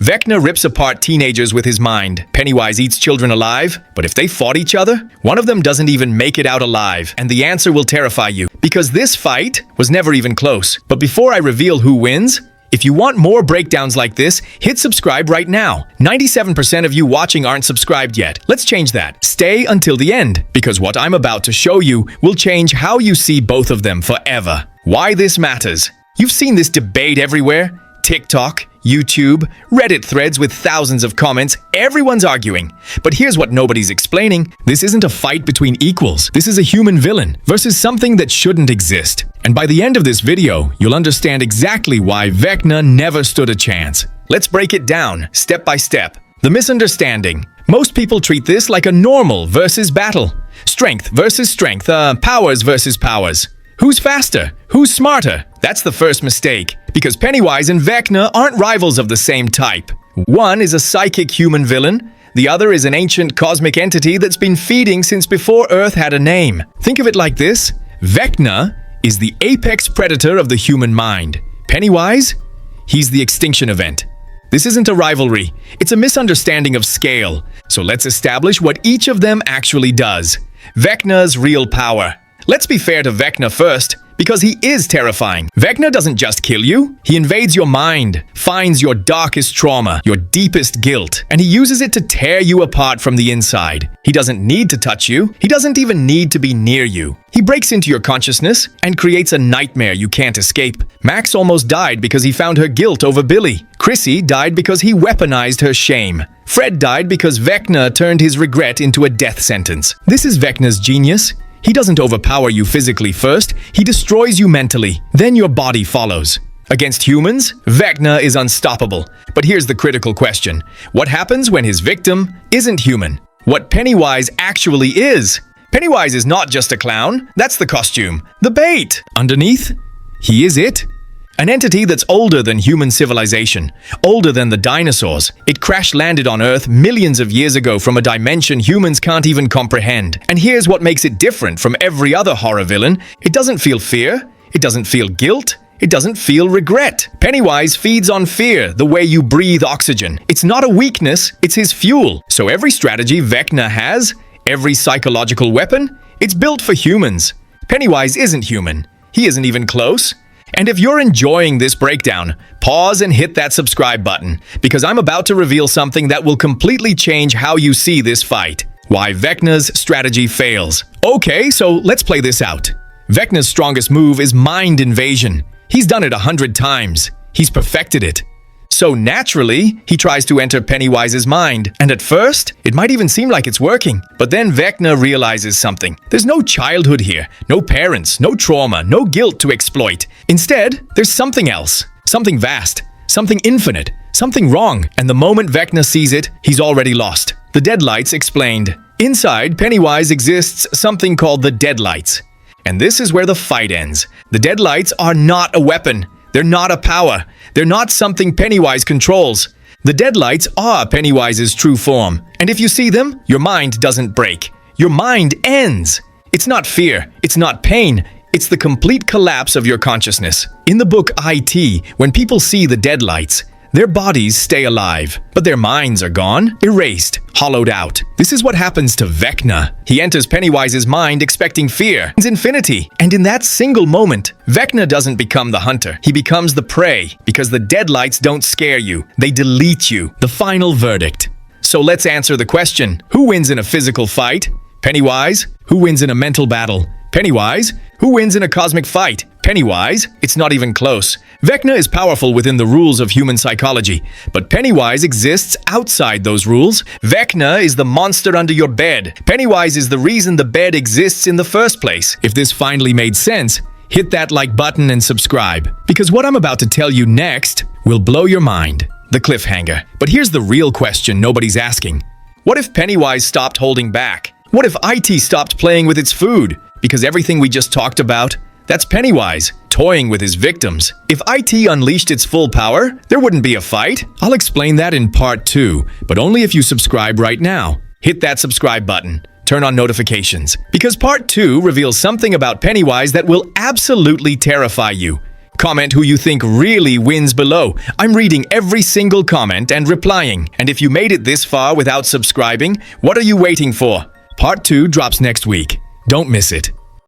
Vecna rips apart teenagers with his mind. Pennywise eats children alive. But if they fought each other, one of them doesn't even make it out alive. And the answer will terrify you, because this fight was never even close. But before I reveal who wins, if you want more breakdowns like this, hit subscribe right now. 97% of you watching aren't subscribed yet. Let's change that. Stay until the end, because what I'm about to show you will change how you see both of them forever. Why this matters. You've seen this debate everywhere. TikTok, YouTube, Reddit threads with thousands of comments, everyone's arguing. But here's what nobody's explaining. This isn't a fight between equals. This is a human villain versus something that shouldn't exist. And by the end of this video, you'll understand exactly why Vecna never stood a chance. Let's break it down, step by step. The misunderstanding. Most people treat this like a normal versus battle. Strength versus strength, powers versus powers. Who's faster? Who's smarter? That's the first mistake, because Pennywise and Vecna aren't rivals of the same type. One is a psychic human villain, the other is an ancient cosmic entity that's been feeding since before Earth had a name. Think of it like this: Vecna is the apex predator of the human mind. Pennywise? He's the extinction event. This isn't a rivalry, it's a misunderstanding of scale. So let's establish what each of them actually does. Vecna's real power. Let's be fair to Vecna first, because he is terrifying. Vecna doesn't just kill you, he invades your mind, finds your darkest trauma, your deepest guilt, and he uses it to tear you apart from the inside. He doesn't need to touch you, he doesn't even need to be near you. He breaks into your consciousness and creates a nightmare you can't escape. Max almost died because he found her guilt over Billy. Chrissy died because he weaponized her shame. Fred died because Vecna turned his regret into a death sentence. This is Vecna's genius. He doesn't overpower you physically first, he destroys you mentally, then your body follows. Against humans, Vecna is unstoppable. But here's the critical question. What happens when his victim isn't human? What Pennywise actually is? Pennywise is not just a clown, that's the costume, the bait. Underneath, he is it. An entity that's older than human civilization, older than the dinosaurs. It crash-landed on Earth millions of years ago from a dimension humans can't even comprehend. And here's what makes it different from every other horror villain. It doesn't feel fear, it doesn't feel guilt, it doesn't feel regret. Pennywise feeds on fear the way you breathe oxygen. It's not a weakness, it's his fuel. So every strategy Vecna has, every psychological weapon, it's built for humans. Pennywise isn't human. He isn't even close. And if you're enjoying this breakdown, pause and hit that subscribe button, because I'm about to reveal something that will completely change how you see this fight. Why Vecna's strategy fails. Okay, so let's play this out. Vecna's strongest move is mind invasion. He's done it 100 times. He's perfected it. So naturally, he tries to enter Pennywise's mind, and at first, it might even seem like it's working. But then Vecna realizes something. There's no childhood here, no parents, no trauma, no guilt to exploit. Instead, there's something else, something vast, something infinite, something wrong. And the moment Vecna sees it, he's already lost. The deadlights explained. Inside Pennywise exists something called the deadlights. And this is where the fight ends. The deadlights are not a weapon. They're not a power. They're not something Pennywise controls. The deadlights are Pennywise's true form. And if you see them, your mind doesn't break. Your mind ends. It's not fear. It's not pain. It's the complete collapse of your consciousness. In the book IT, when people see the deadlights, their bodies stay alive, but their minds are gone, erased, hollowed out. This is what happens to Vecna. He enters Pennywise's mind expecting fear, infinity, and in that single moment, Vecna doesn't become the hunter. He becomes the prey, because the deadlights don't scare you. They delete you. The final verdict. So let's answer the question. Who wins in a physical fight? Pennywise. Who wins in a mental battle? Pennywise. Who wins in a cosmic fight? Pennywise? It's not even close. Vecna is powerful within the rules of human psychology, but Pennywise exists outside those rules. Vecna is the monster under your bed. Pennywise is the reason the bed exists in the first place. If this finally made sense, hit that like button and subscribe, because what I'm about to tell you next will blow your mind. The cliffhanger. But here's the real question nobody's asking. What if Pennywise stopped holding back? What if IT stopped playing with its food? Because everything we just talked about, that's Pennywise, toying with his victims. If IT unleashed its full power, there wouldn't be a fight. I'll explain that in part 2, but only if you subscribe right now. Hit that subscribe button. Turn on notifications. Because part 2 reveals something about Pennywise that will absolutely terrify you. Comment who you think really wins below. I'm reading every single comment and replying. And if you made it this far without subscribing, what are you waiting for? Part 2 drops next week. Don't miss it.